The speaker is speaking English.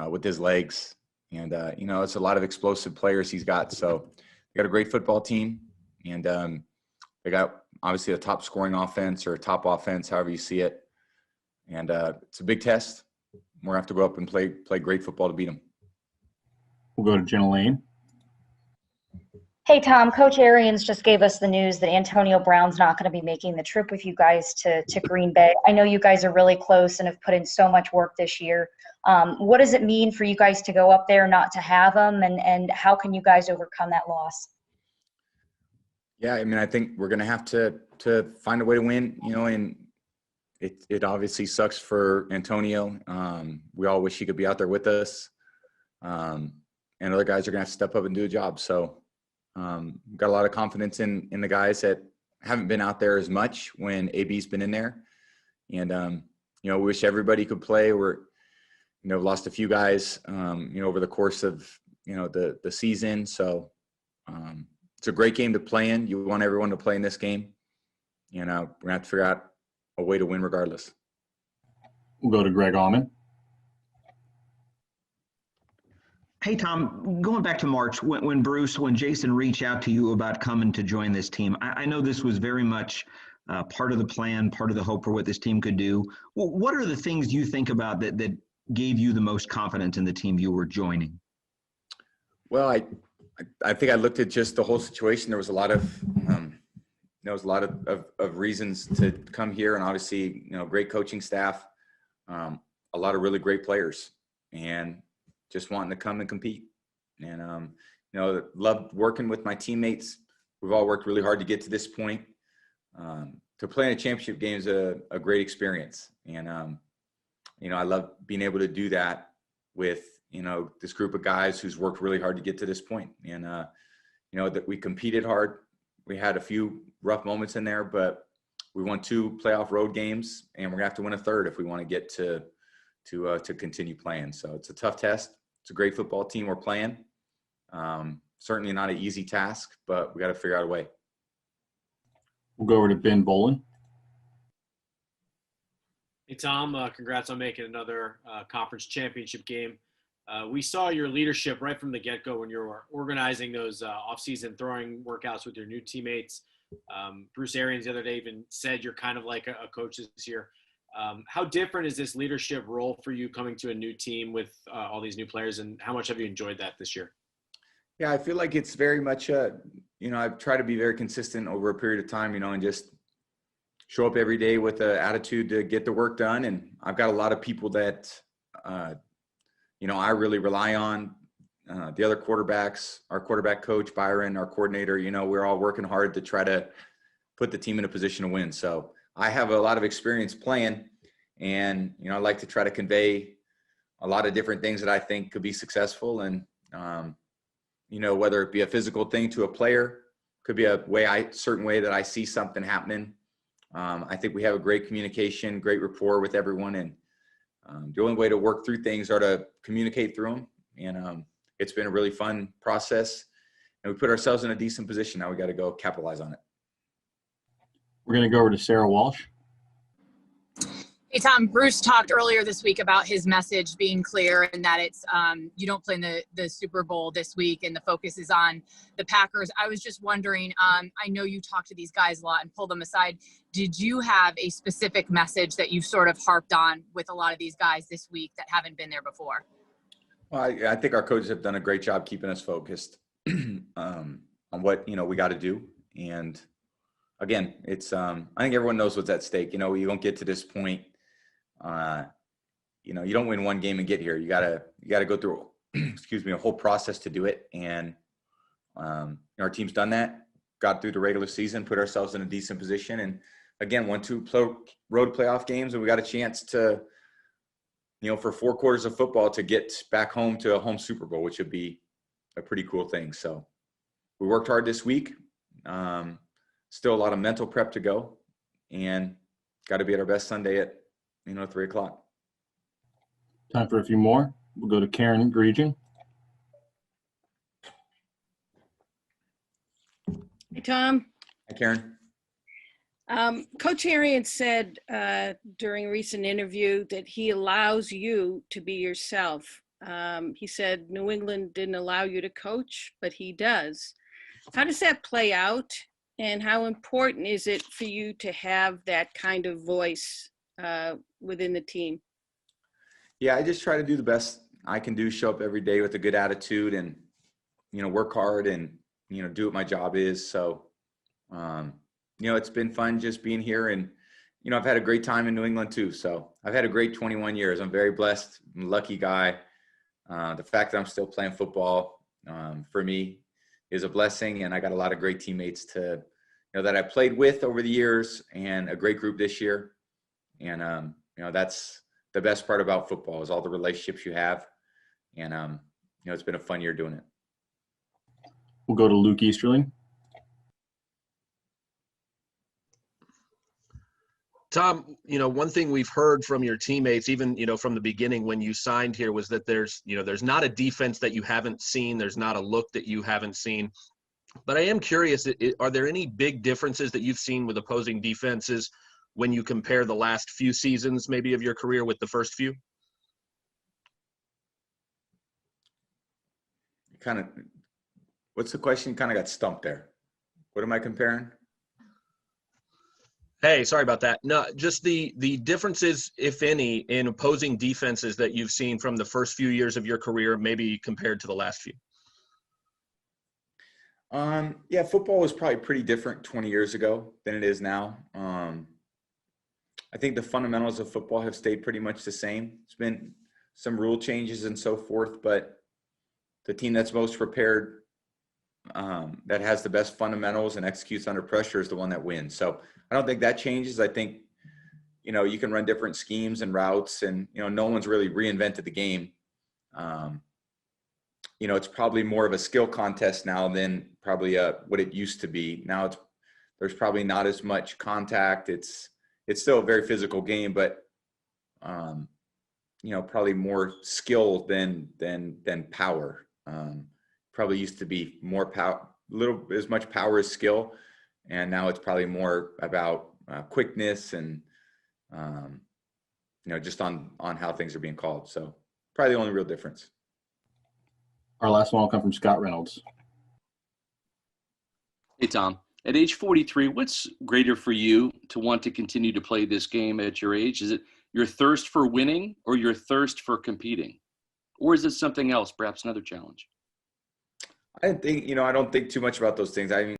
with his legs. And, it's a lot of explosive players he's got. So they got a great football team. And they got obviously a top scoring offense or a top offense, however you see it. And it's a big test. We're going to have to go up and play great football to beat them. We'll go to Jenna Lane. Hey, Tom, Coach Arians just gave us the news that Antonio Brown's not going to be making the trip with you guys to Green Bay. I know you guys are really close and have put in so much work this year. What does it mean for you guys to go up there, not to have him, and how can you guys overcome that loss? Yeah, I mean, I think we're going to have to find a way to win, and it obviously sucks for Antonio. We all wish he could be out there with us. And other guys are going to have to step up and do a job. So got a lot of confidence in the guys that haven't been out there as much when AB's been in there. And, wish everybody could play. We're, lost a few guys, over the course of, the season. So it's a great game to play in. You want everyone to play in this game. We're going to have to figure out a way to win regardless. We'll go to Greg Allman. Hey, Tom, going back to March, when Jason reached out to you about coming to join this team, I know this was very much part of the plan, part of the hope for what this team could do. Well, what are the things you think about that gave you the most confidence in the team you were joining? Well, I think I looked at just the whole situation. There was a lot of reasons to come here, and obviously, great coaching staff, a lot of really great players, and just wanting to come and compete. And, loved working with my teammates. We've all worked really hard to get to this point. To play in a championship game is a great experience. And, I love being able to do that with, this group of guys who's worked really hard to get to this point. And, that we competed hard. We had a few rough moments in there, but we won 2 playoff road games, and we're gonna have to win a third if we want to get to continue playing. So it's a tough test. It's a great football team we're playing. Certainly not an easy task, but we got to figure out a way. We'll go over to Ben Bolin. Hey, Tom, congrats on making another conference championship game. We saw your leadership right from the get-go when you were organizing those off-season throwing workouts with your new teammates. Bruce Arians the other day even said you're kind of like a coach this year. How different is this leadership role for you coming to a new team with all these new players, and how much have you enjoyed that this year? Yeah, I feel like it's very much, I've tried to be very consistent over a period of time, and just show up every day with an attitude to get the work done. And I've got a lot of people that, I really rely on. The other quarterbacks, our quarterback coach, Byron, our coordinator, we're all working hard to try to put the team in a position to win. So I have a lot of experience playing, and, I like to try to convey a lot of different things that I think could be successful. And, whether it be a physical thing to a player, could be a certain way that I see something happening. I think we have a great communication, great rapport with everyone. And the only way to work through things are to communicate through them. And it's been a really fun process, and we put ourselves in a decent position. Now we got to go capitalize on it. We're going to go over to Sarah Walsh. Hey, Tom, Bruce talked earlier this week about his message being clear, and that it's you don't play in the Super Bowl this week, and the focus is on the Packers. I was just wondering, I know you talk to these guys a lot and pull them aside. Did you have a specific message that you've sort of harped on with a lot of these guys this week that haven't been there before? Well, I think our coaches have done a great job keeping us focused on what, we got to do. And again, it's I think everyone knows what's at stake. You don't get to this point. You don't win one game and get here. You gotta go through, a whole process to do it. And our team's done that, got through the regular season, put ourselves in a decent position, and again, won 2 road playoff games, and we got a chance to, for 4 quarters of football to get back home to a home Super Bowl, which would be a pretty cool thing. So we worked hard this week. Still a lot of mental prep to go, and got to be at our best Sunday at 3:00. Time for a few more. We'll go to Karen Gregian. Hey, Tom. Hi, Karen. Coach Arians said during a recent interview that he allows you to be yourself. He said New England didn't allow you to coach, but he does. How does that play out? And how important is it for you to have that kind of voice within the team? Yeah, I just try to do the best I can do, show up every day with a good attitude and, work hard and, do what my job is. So, it's been fun just being here and, I've had a great time in New England too. So I've had a great 21 years. I'm very blessed. I'm a lucky guy. The fact that I'm still playing football for me is a blessing. And I got a lot of great teammates that I played with over the years and a great group this year. And, that's the best part about football is all the relationships you have. And, it's been a fun year doing it. We'll go to Luke Easterling. Tom, one thing we've heard from your teammates, even, from the beginning when you signed here, was that there's not a defense that you haven't seen. There's not a look that you haven't seen. But I am curious, are there any big differences that you've seen with opposing defenses when you compare the last few seasons maybe of your career with the first few? What's the question? Kind of got stumped there. What am I comparing? Hey, sorry about that. No, just the differences, if any, in opposing defenses that you've seen from the first few years of your career, maybe compared to the last few. Yeah, football was probably pretty different 20 years ago than it is now. I think the fundamentals of football have stayed pretty much the same. It's been some rule changes and so forth, but the team that's most prepared, that has the best fundamentals and executes under pressure is the one that wins. So I don't think that changes. I think, you can run different schemes and routes and, no one's really reinvented the game. It's probably more of a skill contest now than probably what it used to be. Now there's probably not as much contact. It's still a very physical game, but, probably more skill than power. Probably used to be more power, as much power as skill. And now it's probably more about quickness and, just on how things are being called. So probably the only real difference. Our last one will come from Scott Reynolds. Hey, Tom. At age 43, what's greater for you to want to continue to play this game at your age? Is it your thirst for winning or your thirst for competing? Or is it something else, perhaps another challenge? I don't think too much about those things. I mean,